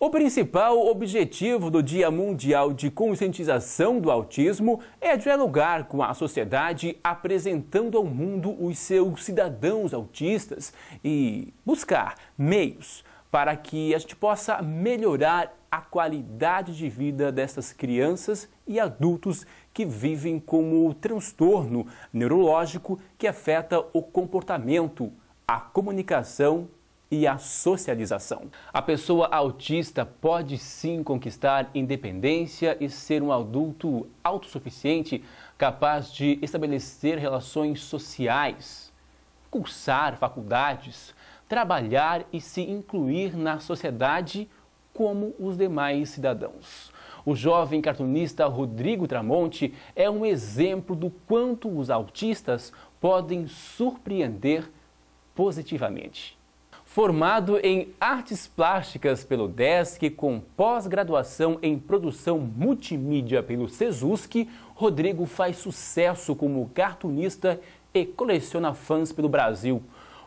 O principal objetivo do Dia Mundial de Conscientização do Autismo é dialogar com a sociedade, apresentando ao mundo os seus cidadãos autistas e buscar meios para que a gente possa melhorar a qualidade de vida dessas crianças e adultos que vivem com o transtorno neurológico que afeta o comportamento, a comunicação e a socialização. A pessoa autista pode sim conquistar independência e ser um adulto autossuficiente, capaz de estabelecer relações sociais, cursar faculdades, trabalhar e se incluir na sociedade como os demais cidadãos. O jovem cartunista Rodrigo Tramonte é um exemplo do quanto os autistas podem surpreender positivamente. Formado em artes plásticas pelo DESC, com pós-graduação em produção multimídia pelo SESUSC, Rodrigo faz sucesso como cartunista e coleciona fãs pelo Brasil.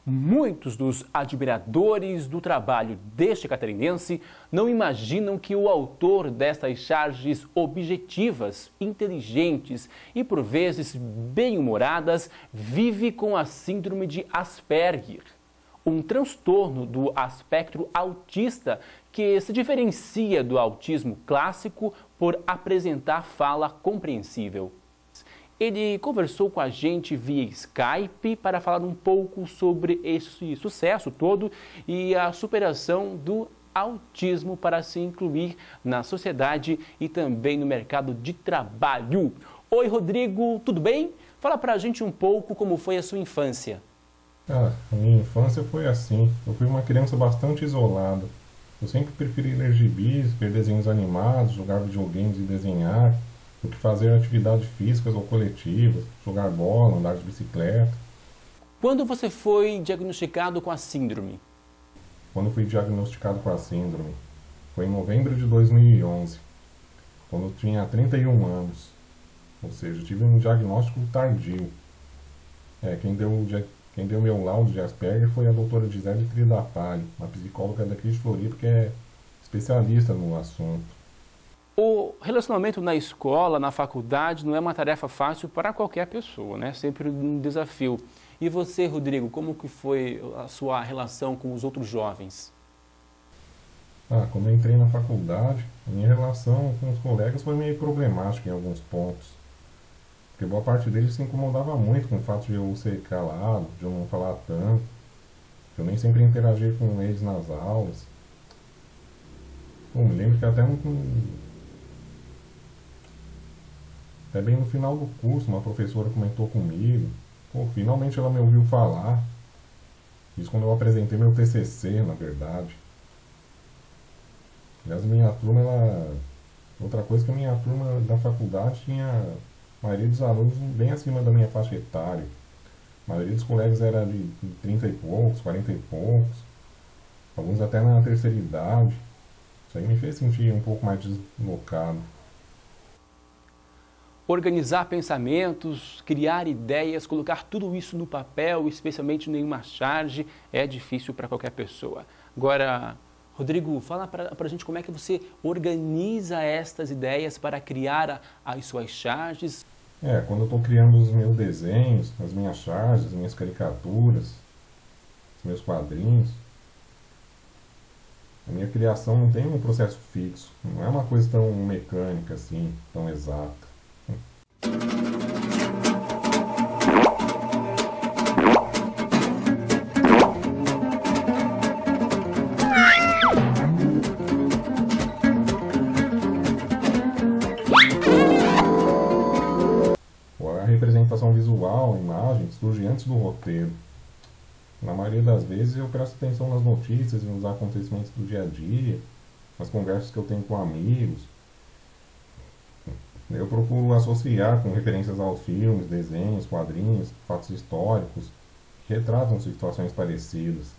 Muitos dos admiradores do trabalho deste catarinense não imaginam que o autor destas charges objetivas, inteligentes e por vezes bem-humoradas vive com a síndrome de Asperger, um transtorno do espectro autista que se diferencia do autismo clássico por apresentar fala compreensível. Ele conversou com a gente via Skype para falar um pouco sobre esse sucesso todo e a superação do autismo para se incluir na sociedade e também no mercado de trabalho. Oi, Rodrigo, tudo bem? Fala pra gente um pouco como foi a sua infância. A minha infância foi assim. Eu fui uma criança bastante isolada. Eu sempre preferi ler gibis, ver desenhos animados, jogar videogames e desenhar, do que fazer atividades físicas ou coletivas, jogar bola, andar de bicicleta. Quando você foi diagnosticado com a síndrome? Quando fui diagnosticado com a síndrome, foi em novembro de 2011, quando eu tinha 31 anos. Ou seja, eu tive um diagnóstico tardio. Quem deu meu laudo de Asperger foi a doutora Gisele Tridapalho, uma psicóloga daqui de Floripa que é especialista no assunto. O relacionamento na escola, na faculdade, não é uma tarefa fácil para qualquer pessoa, né? Sempre um desafio. E você, Rodrigo, como que foi a sua relação com os outros jovens? Quando eu entrei na faculdade, a minha relação com os colegas foi meio problemática em alguns pontos. Porque boa parte deles se incomodava muito com o fato de eu ser calado, de eu não falar tanto, de eu nem sempre interagir com eles nas aulas. Me lembro que até bem no final do curso, uma professora comentou comigo. Finalmente ela me ouviu falar. Isso quando eu apresentei meu TCC, na verdade. Aliás, minha turma, outra coisa que a minha turma da faculdade tinha a maioria dos alunos bem acima da minha faixa etária. A maioria dos colegas era de 30 e poucos, 40 e poucos. Alguns até na terceira idade. Isso aí me fez sentir um pouco mais deslocado. Organizar pensamentos, criar ideias, colocar tudo isso no papel, especialmente em uma charge, é difícil para qualquer pessoa. Agora, Rodrigo, fala para a gente como é que você organiza estas ideias para criar as suas charges. Quando eu estou criando os meus desenhos, as minhas charges, as minhas caricaturas, os meus quadrinhos, a minha criação não tem um processo fixo, não é uma coisa tão mecânica assim, tão exata. A representação visual, a imagem, surge antes do roteiro. Na maioria das vezes eu presto atenção nas notícias e nos acontecimentos do dia a dia, nas conversas que eu tenho com amigos. Eu procuro associar com referências aos filmes, desenhos, quadrinhos, fatos históricos, que retratam situações parecidas.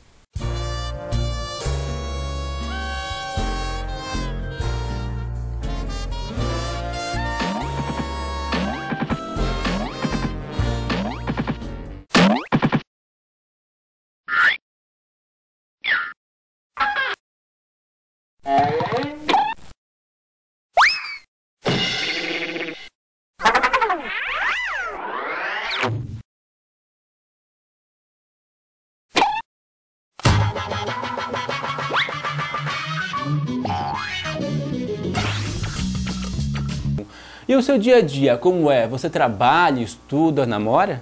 E o seu dia a dia, como é? Você trabalha, estuda, namora?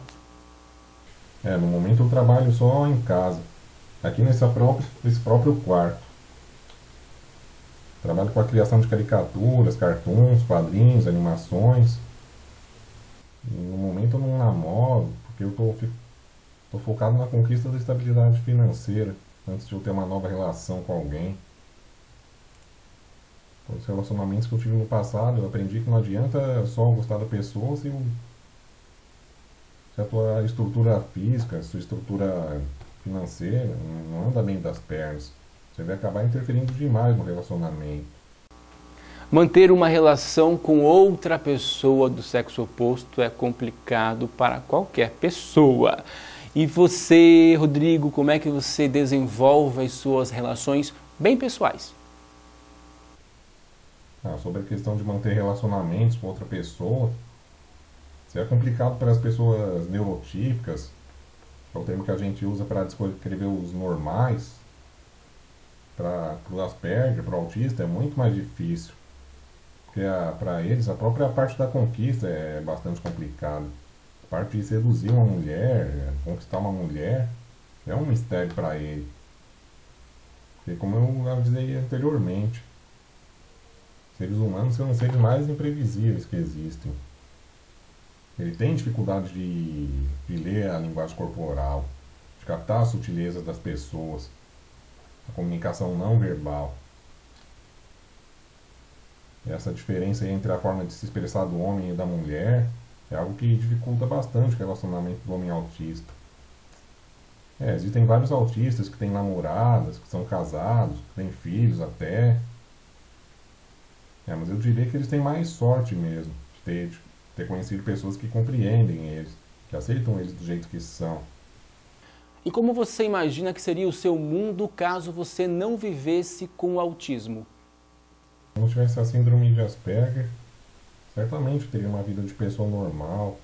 No momento eu trabalho só em casa, aqui nesse próprio quarto. Trabalho com a criação de caricaturas, cartoons, quadrinhos, animações. E no momento eu não namoro, porque eu tô focado na conquista da estabilidade financeira, antes de eu ter uma nova relação com alguém. Os relacionamentos que eu tive no passado, eu aprendi que não adianta só gostar da pessoa se a tua estrutura física, sua estrutura financeira não anda bem das pernas. Você vai acabar interferindo demais no relacionamento. Manter uma relação com outra pessoa do sexo oposto é complicado para qualquer pessoa. E você, Rodrigo, como é que você desenvolve as suas relações bem pessoais? Sobre a questão de manter relacionamentos com outra pessoa, isso é complicado para as pessoas neurotípicas, que é o termo que a gente usa para descrever os normais. Para o Asperger, para o autista, é muito mais difícil. Porque para eles, a própria parte da conquista é bastante complicada. A parte de seduzir uma mulher, conquistar uma mulher, é um mistério para ele. Porque, como eu avisei anteriormente, seres humanos são os seres mais imprevisíveis que existem. Ele tem dificuldade de ler a linguagem corporal, de captar as sutilezas das pessoas, a comunicação não verbal. Essa diferença entre a forma de se expressar do homem e da mulher é algo que dificulta bastante o relacionamento do homem autista. Existem vários autistas que têm namoradas, que são casados, que têm filhos até. Mas eu diria que eles têm mais sorte mesmo de ter conhecido pessoas que compreendem eles, que aceitam eles do jeito que são. E como você imagina que seria o seu mundo caso você não vivesse com o autismo? Se eu tivesse a síndrome de Asperger, certamente teria uma vida de pessoa normal.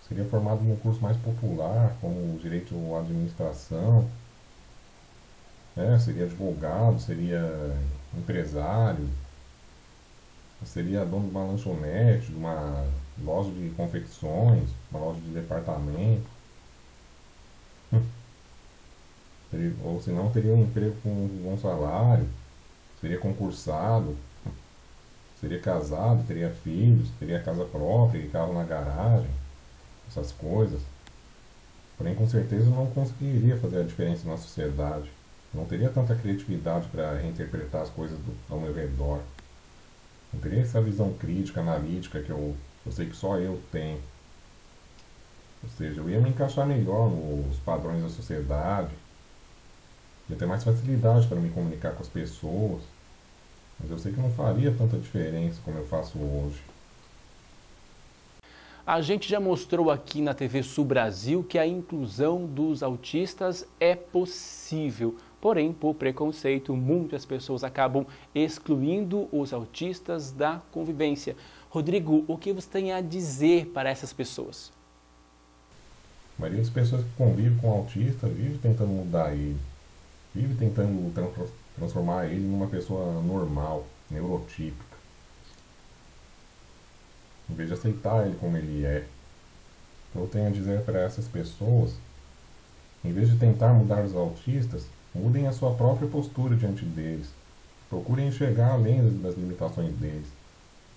Seria formado num curso mais popular, como direito ou administração. Seria advogado, seria empresário, seria dono de uma lanchonete, de uma loja de confecções, uma loja de departamento. Ou se não, teria um emprego com um bom salário, seria concursado, seria casado, teria filhos, teria casa própria e carro na garagem, essas coisas. Porém, com certeza não conseguiria fazer a diferença na sociedade. Não teria tanta criatividade para reinterpretar as coisas ao meu redor. Não teria essa visão crítica, analítica que eu sei que só eu tenho. Ou seja, eu ia me encaixar melhor nos padrões da sociedade. Ia ter mais facilidade para me comunicar com as pessoas. Mas eu sei que não faria tanta diferença como eu faço hoje. A gente já mostrou aqui na TV Sul Brasil que a inclusão dos autistas é possível. Porém, por preconceito, muitas pessoas acabam excluindo os autistas da convivência. Rodrigo, o que você tem a dizer para essas pessoas? A maioria das pessoas que convivem com o autista vive tentando mudar ele. Vive tentando transformar ele numa pessoa normal, neurotípica. Em vez de aceitar ele como ele é. O que eu tenho a dizer para essas pessoas, em vez de tentar mudar os autistas, mudem a sua própria postura diante deles. Procurem enxergar além das limitações deles.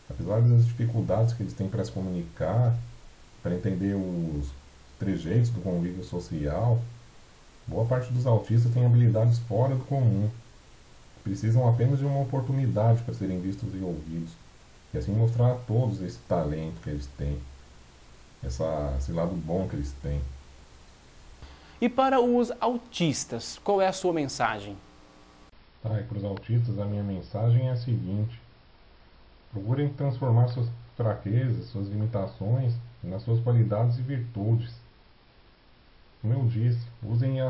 Apesar das dificuldades que eles têm para se comunicar, para entender os trejeitos do convívio social, boa parte dos autistas tem habilidades fora do comum. Precisam apenas de uma oportunidade para serem vistos e ouvidos. E assim mostrar a todos esse talento que eles têm. Esse lado bom que eles têm. E para os autistas, qual é a sua mensagem? E para os autistas a minha mensagem é a seguinte. Procurem transformar suas fraquezas, suas limitações nas suas qualidades e virtudes. Como eu disse, usem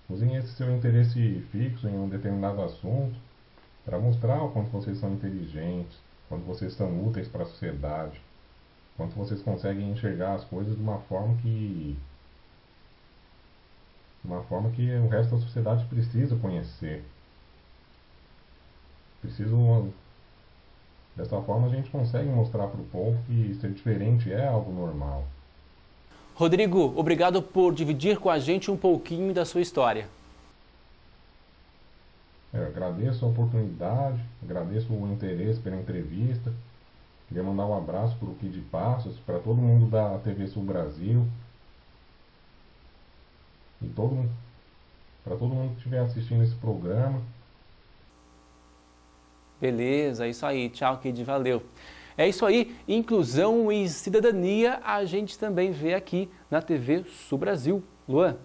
Usem esse seu interesse fixo em um determinado assunto para mostrar o quanto vocês são inteligentes, quanto vocês são úteis para a sociedade, quanto vocês conseguem enxergar as coisas de uma forma que o resto da sociedade precisa conhecer. Dessa forma a gente consegue mostrar para o povo que ser diferente é algo normal. Rodrigo, obrigado por dividir com a gente um pouquinho da sua história. Eu agradeço a oportunidade, agradeço o interesse pela entrevista. Queria mandar um abraço para o Kid Passos, para todo mundo da TV Sul Brasil. E para todo mundo que estiver assistindo esse programa. Beleza, é isso aí. Tchau, Kid, valeu. É isso aí, inclusão e cidadania a gente também vê aqui na TV Sul Brasil. Luan.